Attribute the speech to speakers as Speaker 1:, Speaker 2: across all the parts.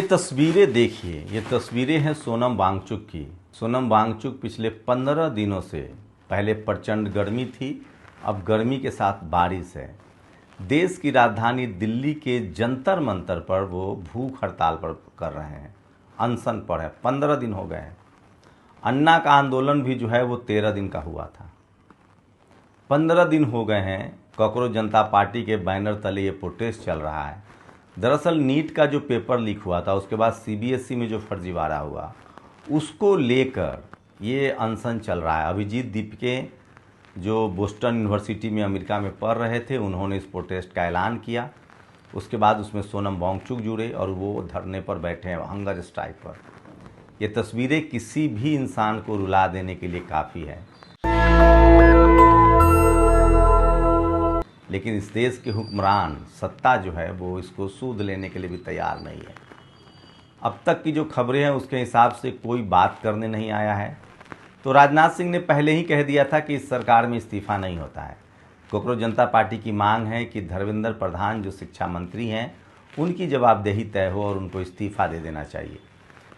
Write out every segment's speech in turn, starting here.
Speaker 1: ये तस्वीरें देखिए, ये तस्वीरें हैं सोनम वांगचुक की। सोनम वांगचुक पिछले 15 दिनों से, पहले प्रचंड गर्मी थी, अब गर्मी के साथ बारिश है। देश की राजधानी दिल्ली के जंतर मंतर पर वो भूख हड़ताल पर कर रहे हैं, अनशन पर है। 15 दिन हो गए हैं। अन्ना का आंदोलन भी जो है वो 13 दिन का हुआ था। 15 दिन हो गए हैं। कॉकरोच जनता पार्टी के बैनर तले ये प्रोटेस्ट चल रहा है। दरअसल नीट का जो पेपर लीक हुआ था, उसके बाद सीबीएसई में जो फर्जीवाड़ा हुआ, उसको लेकर ये अनशन चल रहा है। अभिजीत दीपके जो बोस्टन यूनिवर्सिटी में अमेरिका में पढ़ रहे थे, उन्होंने इस प्रोटेस्ट का ऐलान किया। उसके बाद उसमें सोनम वांगचुक जुड़े और वो धरने पर बैठे हैं, हंगर स्ट्राइक पर। ये तस्वीरें किसी भी इंसान को रुला देने के लिए काफ़ी है। लेकिन इस देश के हुक्मरान सत्ता जो है वो इसको सूद लेने के लिए भी तैयार नहीं है। अब तक की जो खबरें हैं उसके हिसाब से कोई बात करने नहीं आया है। तो राजनाथ सिंह ने पहले ही कह दिया था कि इस सरकार में इस्तीफा नहीं होता है। कॉकरोच जनता पार्टी की मांग है कि धर्मेंद्र प्रधान जो शिक्षा मंत्री हैं, उनकी जवाबदेही तय हो और उनको इस्तीफा दे देना चाहिए।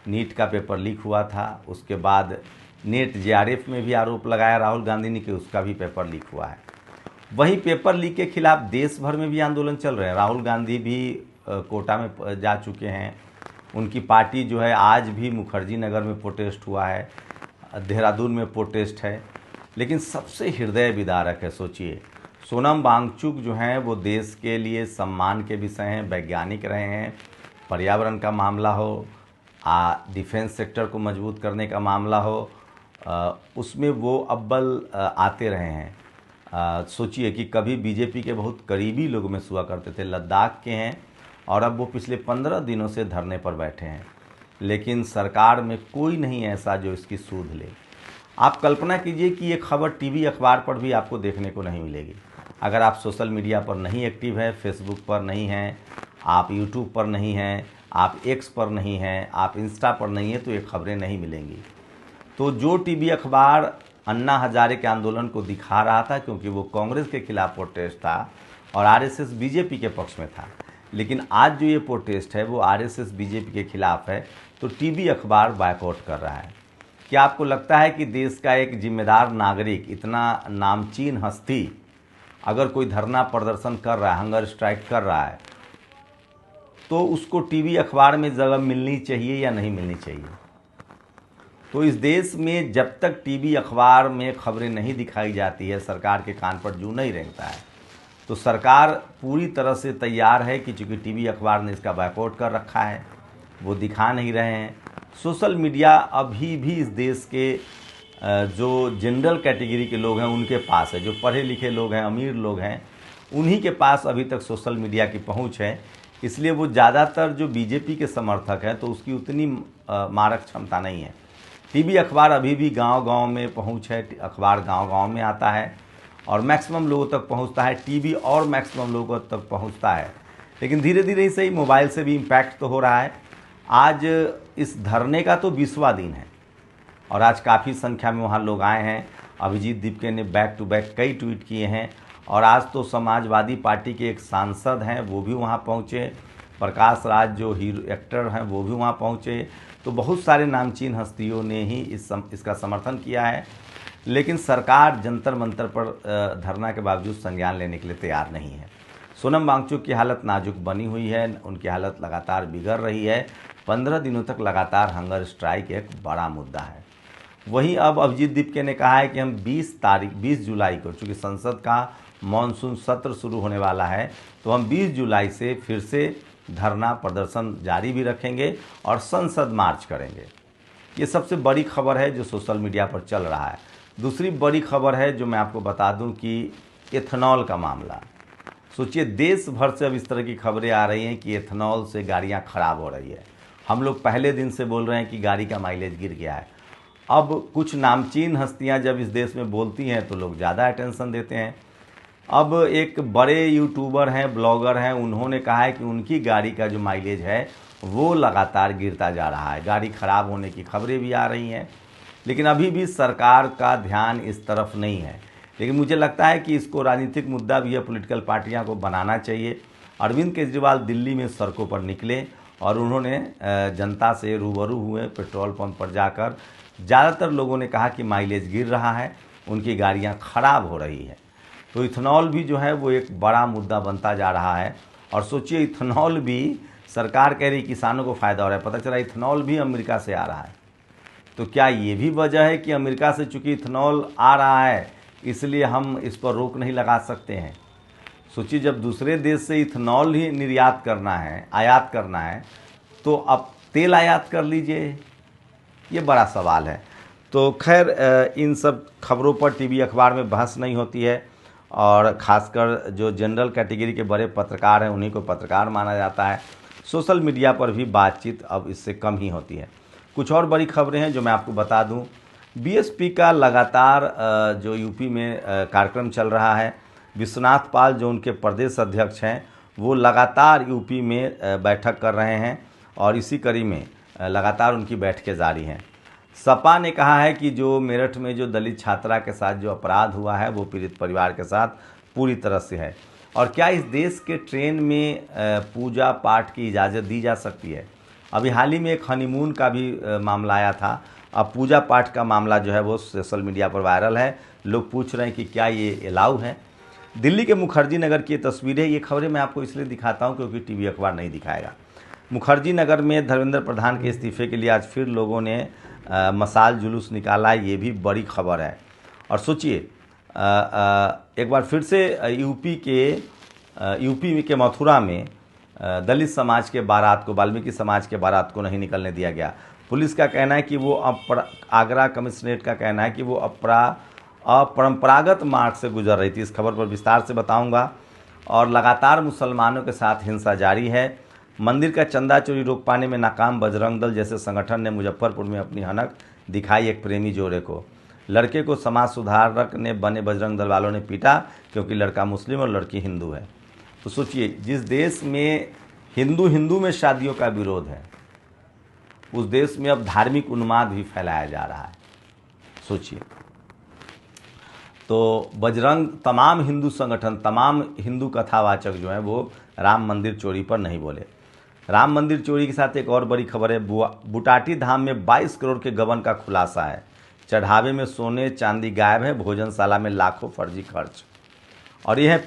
Speaker 1: नीट का पेपर लीक हुआ था, उसके बाद नेट जेआरएफ में भी आरोप लगाया राहुल गांधी ने कि उसका भी पेपर लीक हुआ है। वहीं पेपर लीक के खिलाफ देश भर में भी आंदोलन चल रहे हैं। राहुल गांधी भी कोटा में जा चुके हैं। उनकी पार्टी जो है, आज भी मुखर्जी नगर में प्रोटेस्ट हुआ है, देहरादून में प्रोटेस्ट है। लेकिन सबसे हृदय विदारक है, सोचिए, सोनम वांगचुक जो हैं वो देश के लिए सम्मान के विषय हैं, वैज्ञानिक रहे हैं। पर्यावरण का मामला हो, डिफेंस सेक्टर को मजबूत करने का मामला हो, उसमें वो अव्वल आते रहे हैं। सोचिए कि कभी बीजेपी के बहुत करीबी लोग में हुआ करते थे, लद्दाख के हैं, और अब वो पिछले 15 दिनों से धरने पर बैठे हैं। लेकिन सरकार में कोई नहीं ऐसा जो इसकी सूध ले। आप कल्पना कीजिए कि ये खबर टीवी अखबार पर भी आपको देखने को नहीं मिलेगी। अगर आप सोशल मीडिया पर नहीं एक्टिव है, फेसबुक पर नहीं हैं, आप यूट्यूब पर नहीं हैं, आप एक्स पर नहीं हैं, आप इंस्टा पर नहीं हैं, तो ये खबरें नहीं मिलेंगी। तो जो टीवी अखबार अन्ना हजारे के आंदोलन को दिखा रहा था, क्योंकि वो कांग्रेस के खिलाफ प्रोटेस्ट था और आरएसएस बीजेपी के पक्ष में था, लेकिन आज जो ये प्रोटेस्ट है वो आरएसएस बीजेपी के खिलाफ है, तो टीवी अखबार बायकॉट कर रहा है। क्या आपको लगता है कि देश का एक जिम्मेदार नागरिक, इतना नामचीन हस्ती, अगर कोई धरना प्रदर्शन कर रहा है, हंगर स्ट्राइक कर रहा है, तो उसको टीवी अखबार में जगह मिलनी चाहिए या नहीं मिलनी चाहिए? तो इस देश में जब तक टीवी अखबार में खबरें नहीं दिखाई जाती है, सरकार के कान पर जू नहीं रेंगता है। तो सरकार पूरी तरह से तैयार है कि चूँकि टीवी अखबार ने इसका बायकॉट कर रखा है, वो दिखा नहीं रहे हैं। सोशल मीडिया अभी भी इस देश के जो जनरल कैटेगरी के लोग हैं उनके पास है, जो पढ़े लिखे लोग हैं, अमीर लोग हैं, उन्हीं के पास अभी तक सोशल मीडिया की पहुँच है। इसलिए वो ज़्यादातर जो बीजेपी के समर्थक हैं, तो उसकी उतनी मारक क्षमता नहीं है। टीवी अखबार अभी भी गांव-गांव में पहुंच है, अखबार गांव-गांव में आता है और मैक्सिमम लोगों तक पहुंचता है। टीवी और मैक्सिमम लोगों तक पहुंचता है, लेकिन धीरे धीरे ही सही मोबाइल से भी इम्पैक्ट तो हो रहा है। आज इस धरने का तो 20वां दिन है और आज काफ़ी संख्या में वहाँ लोग आए हैं। अभिजीत दीपके ने बैक टू बैक कई ट्वीट किए हैं और आज तो समाजवादी पार्टी के एक सांसद हैं, वो भी वहाँ पहुँचे। प्रकाश राज जो हीरो एक्टर हैं, वो भी वहाँ पहुँचे। तो बहुत सारे नामचीन हस्तियों ने ही इसका समर्थन किया है। लेकिन सरकार जंतर मंतर पर धरना के बावजूद संज्ञान लेने के लिए तैयार नहीं है। सोनम वांगचुक की हालत नाजुक बनी हुई है, उनकी हालत लगातार बिगड़ रही है। 15 दिनों तक लगातार हंगर स्ट्राइक एक बड़ा मुद्दा है। वहीं अब अभिजीत दीपके ने कहा है कि हम 20 जुलाई को, चूँकि संसद का मानसून सत्र शुरू होने वाला है, तो हम 20 जुलाई से फिर से धरना प्रदर्शन जारी भी रखेंगे और संसद मार्च करेंगे। ये सबसे बड़ी खबर है जो सोशल मीडिया पर चल रहा है। दूसरी बड़ी खबर है जो मैं आपको बता दूं कि एथेनॉल का मामला। सोचिए, देश भर से अब इस तरह की खबरें आ रही हैं कि एथेनॉल से गाड़ियां खराब हो रही है। हम लोग पहले दिन से बोल रहे हैं कि गाड़ी का माइलेज गिर गया है। अब कुछ नामचीन हस्तियां जब इस देश में बोलती हैं तो लोग ज़्यादा अटेंशन देते हैं। अब एक बड़े यूट्यूबर हैं, ब्लॉगर हैं, उन्होंने कहा है कि उनकी गाड़ी का जो माइलेज है वो लगातार गिरता जा रहा है। गाड़ी ख़राब होने की खबरें भी आ रही हैं, लेकिन अभी भी सरकार का ध्यान इस तरफ नहीं है। लेकिन मुझे लगता है कि इसको राजनीतिक मुद्दा भी है, पॉलिटिकल पार्टियां को बनाना चाहिए। अरविंद केजरीवाल दिल्ली में सड़कों पर निकले और उन्होंने जनता से रूबरू हुए पेट्रोल पंप पर जाकर। ज़्यादातर लोगों ने कहा कि माइलेज गिर रहा है, उनकी गाड़ियां खराब हो रही है। तो इथेनॉल भी जो है वो एक बड़ा मुद्दा बनता जा रहा है। और सोचिए, इथेनॉल भी सरकार कह रही किसानों को फ़ायदा हो रहा है, पता चला इथेनॉल भी अमेरिका से आ रहा है। तो क्या ये भी वजह है कि अमेरिका से चूँकि इथेनॉल आ रहा है इसलिए हम इस पर रोक नहीं लगा सकते हैं? सोचिए, जब दूसरे देश से इथेनॉल ही निर्यात करना है, आयात करना है, तो अब तेल आयात कर लीजिए, ये बड़ा सवाल है। तो खैर, इन सब खबरों पर टीवी अखबार में बहस नहीं होती है, और ख़ासकर जो जनरल कैटेगरी के बड़े पत्रकार हैं उन्हीं को पत्रकार माना जाता है। सोशल मीडिया पर भी बातचीत अब इससे कम ही होती है। कुछ और बड़ी खबरें हैं जो मैं आपको बता दूं। बीएसपी का लगातार जो यूपी में कार्यक्रम चल रहा है, विश्वनाथ पाल जो उनके प्रदेश अध्यक्ष हैं वो लगातार यूपी में बैठक कर रहे हैं, और इसी कड़ी में लगातार उनकी बैठकें जारी हैं। सपा ने कहा है कि जो मेरठ में जो दलित छात्रा के साथ जो अपराध हुआ है वो पीड़ित परिवार के साथ पूरी तरह से है। और क्या इस देश के ट्रेन में पूजा पाठ की इजाज़त दी जा सकती है? अभी हाल ही में एक हनीमून का भी मामला आया था। अब पूजा पाठ का मामला जो है वो सोशल मीडिया पर वायरल है। लोग पूछ रहे हैं कि क्या ये अलाउ है। दिल्ली के मुखर्जी नगर की तस्वीरें, ये खबरें मैं आपको इसलिए दिखाता हूँ क्योंकि टीवी अखबार नहीं दिखाएगा। मुखर्जी नगर में धर्मेंद्र प्रधान के इस्तीफे के लिए आज फिर लोगों ने मशाल जुलूस निकाला है, ये भी बड़ी खबर है। और सोचिए, एक बार फिर से यूपी के मथुरा में दलित समाज के बारात को, वाल्मीकि समाज के बारात को नहीं निकलने दिया गया। पुलिस का कहना है कि वो आगरा कमिश्नरेट का कहना है कि वो अपरंपरागत मार्ग से गुजर रही थी। इस खबर पर विस्तार से बताऊंगा। और लगातार मुसलमानों के साथ हिंसा जारी है। मंदिर का चंदा चोरी रोक पाने में नाकाम बजरंग दल जैसे संगठन ने मुजफ्फरपुर में अपनी हनक दिखाई एक प्रेमी जोड़े को। लड़के को समाज सुधारक ने बने बजरंग दल वालों ने पीटा क्योंकि लड़का मुस्लिम और लड़की हिंदू है। तो सोचिए, जिस देश में हिंदू में शादियों का विरोध है उस देश में अब धार्मिक उन्माद भी फैलाया जा रहा है। सोचिए, तो बजरंग, तमाम हिंदू संगठन, तमाम हिंदू कथावाचक जो हैं वो राम मंदिर चोरी पर नहीं बोले। राम मंदिर चोरी के साथ एक और बड़ी खबर है। बुटाटी धाम में 22 करोड़ के गबन का खुलासा है। चढ़ावे में सोने चांदी गायब है, भोजनशाला में लाखों फर्जी खर्च। और ये है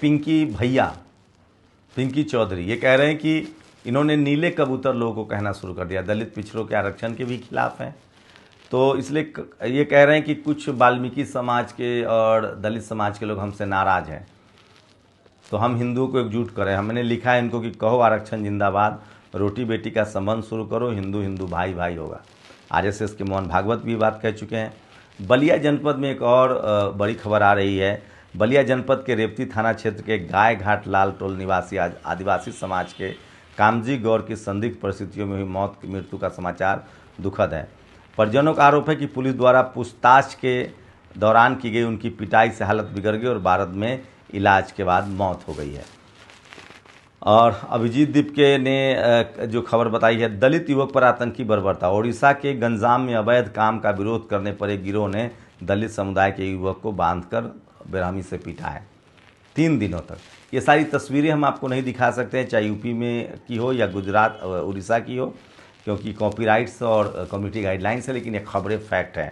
Speaker 1: पिंकी चौधरी, ये कह रहे हैं कि इन्होंने नीले कबूतर लोगों को कहना शुरू कर दिया, दलित पिछड़ों के आरक्षण के भी खिलाफ हैं। तो इसलिए ये कह रहे हैं कि कुछ वाल्मीकि समाज के और दलित समाज के लोग हमसे नाराज़ हैं, तो हम हिंदुओं को एकजुट करें। हमने लिखा है इनको कि कहो आरक्षण जिंदाबाद, रोटी बेटी का संबंध शुरू करो, हिंदू भाई भाई होगा। आरएसएस के मोहन भागवत भी बात कह चुके हैं। बलिया जनपद में एक और बड़ी खबर आ रही है। बलिया जनपद के रेवती थाना क्षेत्र के गाय घाट लाल टोल निवासी आदिवासी समाज के कामजी गौर की संदिग्ध परिस्थितियों में हुई मौत की मृत्यु का समाचार दुखद है। परिजनों का आरोप है कि पुलिस द्वारा पूछताछ के दौरान की गई उनकी पिटाई से हालत बिगड़ गई और भारत में इलाज के बाद मौत हो गई है। और अभिजीत दीपके ने जो खबर बताई है, दलित युवक पर आतंकी बर्बरता। ओडिशा के गंजाम में अवैध काम का विरोध करने पर एक गिरोह ने दलित समुदाय के युवक को बांधकर बेरहमी से पीटा है 3 दिनों तक। ये सारी तस्वीरें हम आपको नहीं दिखा सकते हैं, चाहे यूपी में की हो या गुजरात उड़ीसा की हो, क्योंकि कॉपीराइट्स और कम्युनिटी गाइडलाइंस है, लेकिन ये खबरें फैक्ट हैं।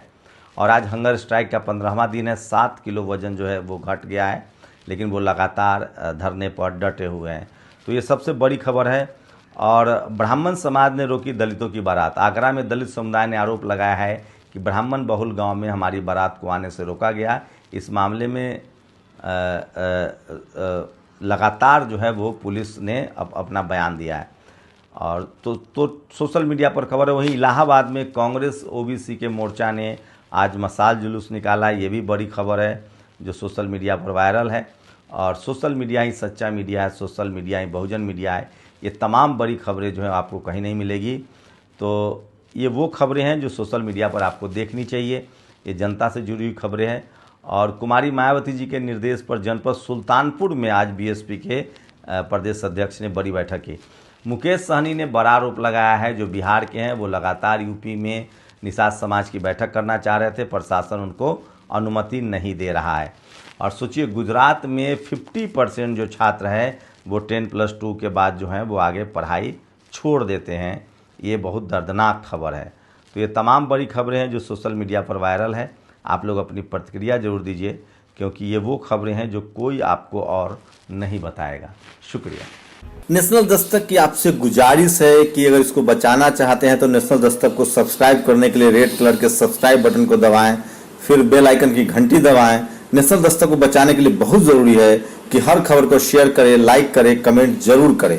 Speaker 1: और आज हंगर स्ट्राइक का 15वां दिन है। 7 किलो वजन जो है वो घट गया है, लेकिन वो लगातार धरने पर डटे हुए हैं। तो ये सबसे बड़ी खबर है। और ब्राह्मण समाज ने रोकी दलितों की बारात। आगरा में दलित समुदाय ने आरोप लगाया है कि ब्राह्मण बहुल गांव में हमारी बारात को आने से रोका गया। इस मामले में लगातार जो है वो पुलिस ने अपना बयान दिया है। और तो सोशल मीडिया पर खबर है। वहीं इलाहाबाद में कांग्रेस ओबीसी के मोर्चा ने आज मशाल जुलूस निकाला। ये भी बड़ी खबर है जो सोशल मीडिया पर वायरल है। और सोशल मीडिया ही सच्चा मीडिया है, सोशल मीडिया ही बहुजन मीडिया है। ये तमाम बड़ी खबरें जो है आपको कहीं नहीं मिलेगी। तो ये वो खबरें हैं जो सोशल मीडिया पर आपको देखनी चाहिए। ये जनता से जुड़ी हुई खबरें हैं। और कुमारी मायावती जी के निर्देश पर जनपद सुल्तानपुर में आज बीएसपी के प्रदेश अध्यक्ष ने बड़ी बैठक की। मुकेश सहनी ने बड़ा आरोप लगाया है, जो बिहार के हैं वो लगातार यूपी में निषाद समाज की बैठक करना चाह रहे थे, प्रशासन उनको अनुमति नहीं दे रहा है। और सोचिए, गुजरात में 50% जो छात्र हैं वो 10+2 के बाद जो हैं वो आगे पढ़ाई छोड़ देते हैं, ये बहुत दर्दनाक खबर है। तो ये तमाम बड़ी खबरें हैं जो सोशल मीडिया पर वायरल है। आप लोग अपनी प्रतिक्रिया जरूर दीजिए, क्योंकि ये वो खबरें हैं जो कोई आपको और नहीं बताएगा। शुक्रिया।
Speaker 2: नेशनल दस्तक की आपसे गुजारिश है कि अगर इसको बचाना चाहते हैं तो नेशनल दस्तक को सब्सक्राइब करने के लिए रेड कलर के सब्सक्राइब बटन को दबाएं, फिर बेल आइकन की घंटी दबाएं। नेशनल दस्तक को बचाने के लिए बहुत जरूरी है कि हर खबर को शेयर करें, लाइक करें, कमेंट जरूर करें।